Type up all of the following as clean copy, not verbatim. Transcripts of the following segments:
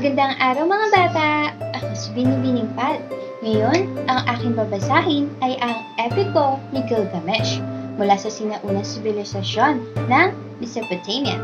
Magandang araw mga bata! Ako si Binibining Pal. Ngayon, ang aking babasahin ay ang epiko ni Gilgamesh mula sa sinaunang sibilisasyon ng Mesopotamia.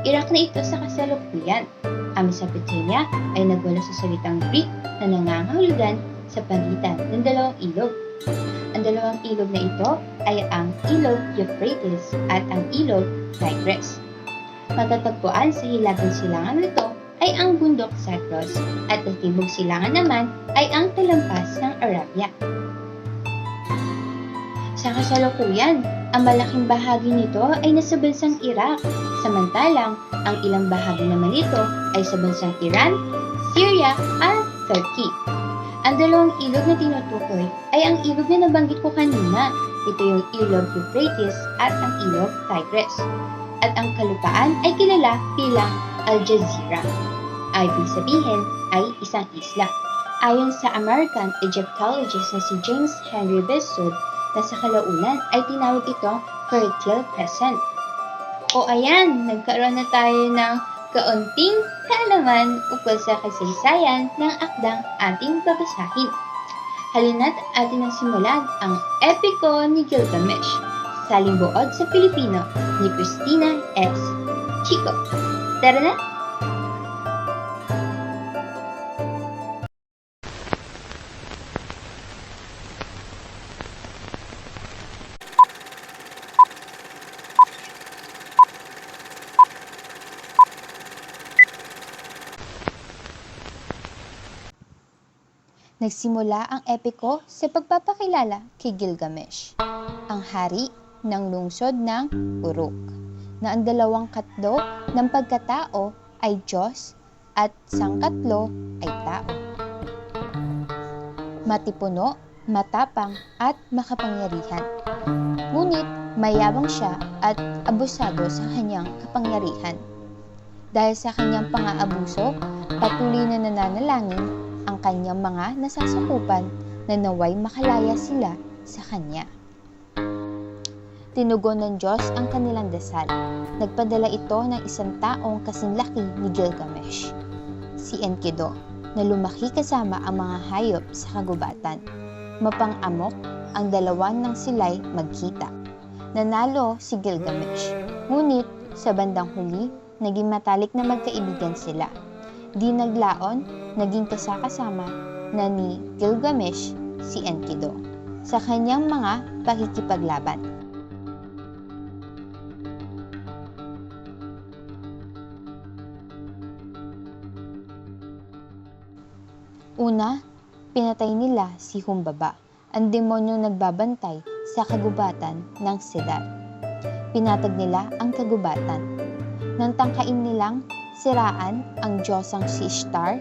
Irak na ito sa kasalukuyan. Ang Mesopotamia ay nagwala sa salitang Greek na nangangahulugan sa pagitan ng dalawang ilog. Ang dalawang ilog na ito ay ang ilog Euphrates at ang ilog Tigris. Matatagpuan sa hilagang silangan nito ay ang bundok Zagros at ang timog silangan naman ay ang talampas ng Arabia. Sa kasalukuyan, ang malaking bahagi nito ay nasa bansang Iraq, samantalang ang ilang bahagi naman nito ay sa bansang Iran, Syria at Turkey. Ang dalawang ilog na tinutukoy ay ang ilog na nabanggit ko kanina. Ito yung ilog Euphrates at ang ilog Tigris. At ang kalupaan ay kilala bilang Al-Jazeera. Ibig sabihin ay isang isla. Ayon sa American Egyptologist na si James Henry Besud, na sa kalaunan ay tinawag itong Fertile Crescent. O ayan, nagkaroon na tayo ng kaunting kaalaman ukol sa kasaysayan ng akdang ating babasahin. Halina't atin ang simulan ang epiko ni Gilgamesh, saling buod sa Pilipino ni Cristina S. Chico. Tara na! Nagsimula ang epiko sa pagpapakilala kay Gilgamesh, ang hari ng lungsod ng Uruk, na ang dalawang katlo ng pagkatao ay Diyos at sangkatlo ay tao. Matipuno, matapang at makapangyarihan. Ngunit mayabang siya at abusado sa kanyang kapangyarihan. Dahil sa kanyang pang-aabuso, patuloy na nananalangin ang kanyang mga nasasakupan na naway makalaya sila sa kanya. Tinugon ng Diyos ang kanilang dasal. Nagpadala ito ng isang taong kasing laki ni Gilgamesh, si Enkidu, na lumaki kasama ang mga hayop sa kagubatan. Mapang-amok ang dalawa nang sila'y magkita. Nanalo si Gilgamesh, ngunit sa bandang huli, naging matalik na magkaibigan sila. Di naglaon, naging kasakasama na ni Gilgamesh si Enkidu sa kanyang mga pakikipaglaban. Una, pinatay nila si Humbaba, ang demonyong nagbabantay sa kagubatan ng Sidar. Pinatag nila ang kagubatan. Nang tangkain nilang siraan ang Diyosang si Ishtar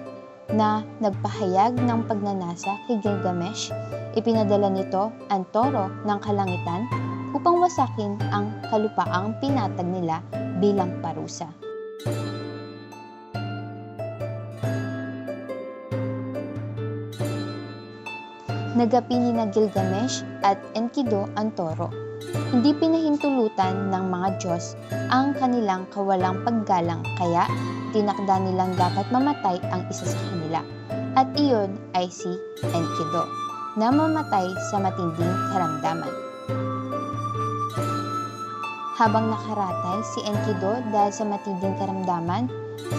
na nagpahayag ng pagnanasa kay Gilgamesh, ipinadala nito ang toro ng kalangitan upang wasakin ang kalupaang pinatag nila bilang parusa. Nagapi ni na Gilgamesh at Enkidu ang toro. Hindi pinahintulutan ng mga Diyos ang kanilang kawalang paggalang, kaya tinakda nilang dapat mamatay ang isa sa kanila. At iyon ay si Enkidu, na mamatay sa matinding karamdaman. Habang nakaratay si Enkidu dahil sa matinding karamdaman,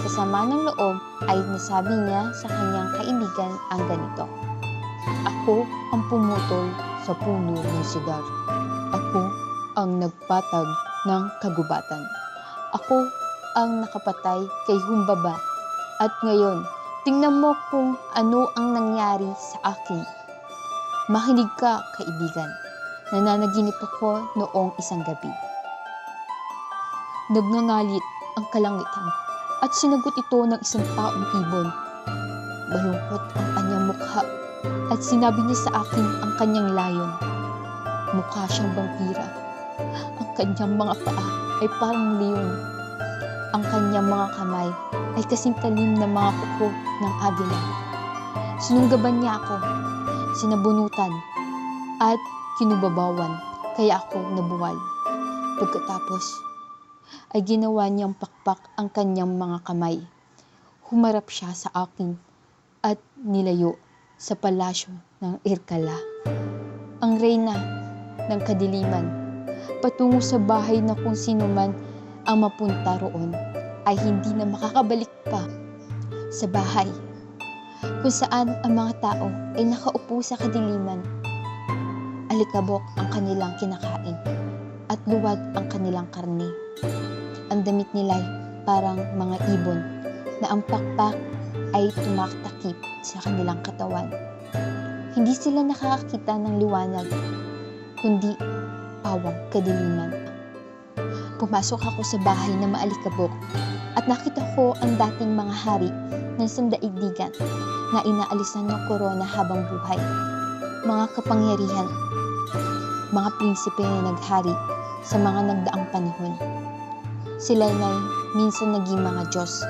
sa sama ng loob ay nasabi niya sa kanyang kaibigan ang ganito: "Ako ang pumutol sa puno ng Sidar. Ako ang nagpatag ng kagubatan. Ako ang nakapatay kay Humbaba. At ngayon, tingnan mo kung ano ang nangyari sa akin. Makinig ka, kaibigan. Nananaginip ako noong isang gabi. Nagngangalit ang kalangitan at sinagot ito ng isang taong ibon. Malungkot ang kanyang mukha at sinabi niya sa akin ang kanyang layon. Mukha siyang vampira. Ang kanyang mga paa ay parang leon. Ang kanyang mga kamay ay kasing talim na mga kuko ng agila. Sinunggaban niya ako, sinabunutan, at kinubabawan, kaya ako nabuwal. Pagkatapos ay ginawa niyang pakpak ang kanyang mga kamay. Humarap siya sa akin at nilayo sa palasyo ng Irkala, ang reyna ng kadiliman, patungo sa bahay na kung sino man ang mapunta roon ay hindi na makakabalik pa sa bahay kung saan ang mga tao ay nakaupo sa kadiliman. Alikabok ang kanilang kinakain at luwag ang kanilang karne. Ang damit nila'y parang mga ibon na ang pakpak ay tumaktakip sa kanilang katawan. Hindi sila nakakakita ng liwanag, kundi pawang kadiliman. Pumasok ako sa bahay na maalikabok at nakita ko ang dating mga hari ng sandaigdigan na inaalisan ng korona habang buhay. Mga kapangyarihan, mga prinsipe na naghari sa mga nagdaang panahon. Sila na minsan naging mga Diyos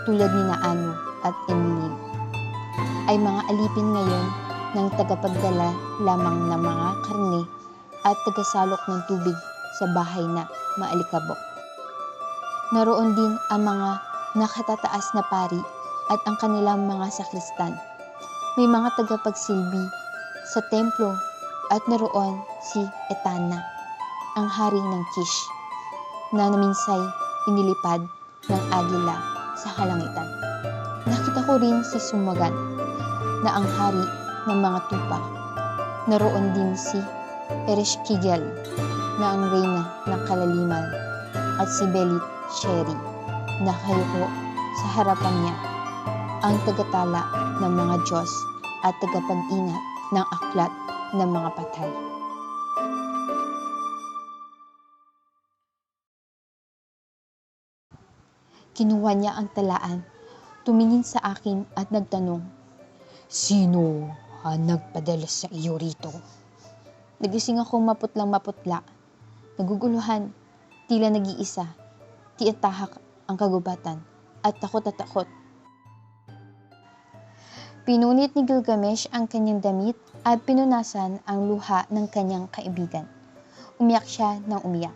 tulad ni Anu at Enlil. Ay mga alipin ngayon ng tagapagdala lamang ng mga karne at tagasalok ng tubig sa bahay na maalikabok. Naroon din ang mga nakatataas na pari at ang kanilang mga sakristan. May mga tagapagsilbi sa templo at naroon si Etana, ang hari ng Kish, na naminsay inilipad ng agila sa kalangitan. Nakita ko rin si Sumagan, na ang hari ng mga tupa. Naroon din si Ereshkigal, na ang reyna ng kalaliman, at si Belit Sheri, na nakayuko sa harapan niya, ang tagatala ng mga Diyos at tagapag-ingat ng aklat ng mga patay. Kinuha niya ang talaan, tumingin sa akin at nagtanong, "Sino ang nagpadala sa iyo rito?" Nagising ako maputlang-maputla, naguguluhan, tila nag-iisa, tiatahak ang kagubatan at takot at takot. Pinunit ni Gilgamesh ang kanyang damit at pinunasan ang luha ng kanyang kaibigan. Umiyak siya ng umiyak.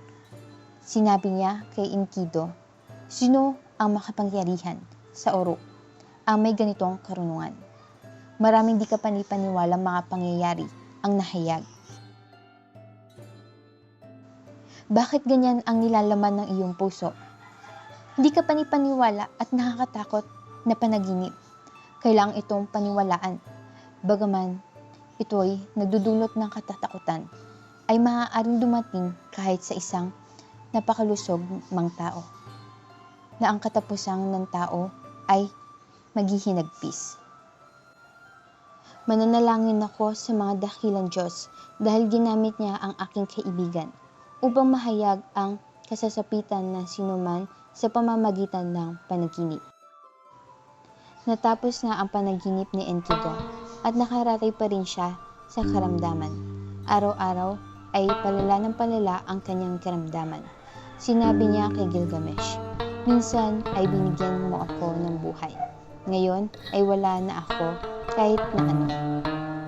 Sinabi niya kay Enkidu, "Sino ang makapangyarihan sa Uruk ang may ganitong karunungan? Maraming di kapanipaniwalang mga pangyayari ang nahayag. Bakit ganyan ang nilalaman ng iyong puso? Hindi ka panipaniwala at nakakatakot na panaginip. Kailangang itong paniwalaan. Bagaman ito'y nagdudulot ng katatakutan, ay maaaring dumating kahit sa isang napakalusog mang tao, na ang katapusang ng tao ay maghihinagpis. Mananalangin ako sa mga dakilang Diyos dahil ginamit niya ang aking kaibigan upang mahayag ang kasasapitan ng sinuman sa pamamagitan ng panaginip." Natapos nga ang panaginip ni Enkidu at nakaratay pa rin siya sa karamdaman. Araw-araw ay palala ng palala ang kanyang karamdaman. Sinabi niya kay Gilgamesh, "Minsan ay binigyan mo ako ng buhay. Ngayon ay wala na ako kahit na ano."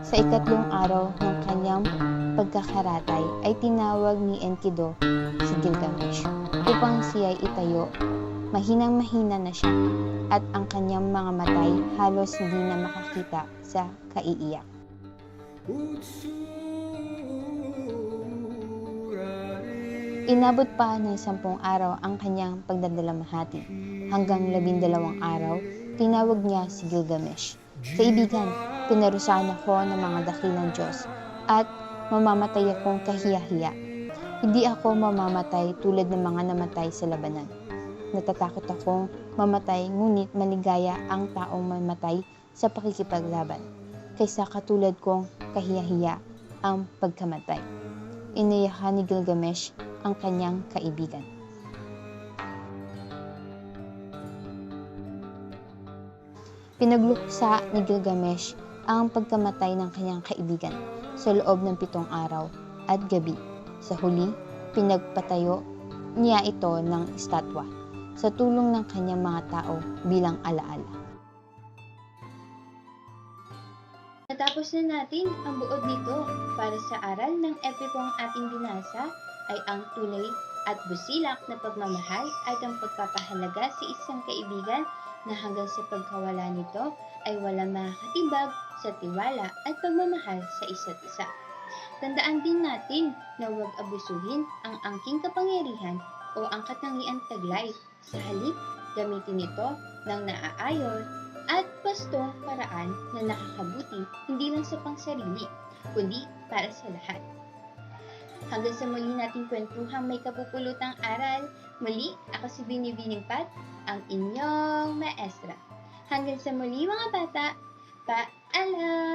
Sa ikatlong araw ng kanyang pagkakaratay ay tinawag ni Enkidu si Gilgamesh upang siya'y itayo. Mahinang-mahina na siya at ang kanyang mga matay halos hindi na makakita sa kaiiyak. Inabot pa ng 10 araw ang kanyang pagdadalamhati. Hanggang 12 araw, tinawag niya si Gilgamesh, "Kaibigan, pinarusahan ako ng mga dakilang Diyos at mamamatay akong kahiya-hiya. Hindi ako mamamatay tulad ng mga namatay sa labanan. Natatakot akong mamatay ngunit maligaya ang taong mamatay sa pakikipaglaban, kaysa katulad kong kahiya-hiya ang pagkamatay." Iniyakan ni Gilgamesh ang kanyang kaibigan. Pinagluksa ni Gilgamesh ang pagkamatay ng kanyang kaibigan sa loob ng 7 araw at gabi. Sa huli, pinagpatayo niya ito ng estatwa sa tulong ng kanyang mga tao bilang alaala. Natapos na natin ang buod nito. Para sa aral ng epikong ating binasa ay ang tunay at busilak na pagmamahal at ang pagpapahalaga sa isang kaibigan na hanggang sa pagkawala nito ay walang makakatibag sa tiwala at pagmamahal sa isa't isa. Tandaan din natin na huwag abusuhin ang angking kapangyarihan o ang katangian taglay. Sa halip, gamitin ito ng naaayon at wastong paraan na nakakabuti hindi lang sa pangsarili, kundi para sa lahat. Hanggang sa muli nating kwentuhang may kapupulutang aral, muli ako si Binibining Pat, ang inyong maestra. Hanggang sa muli mga bata, paalam!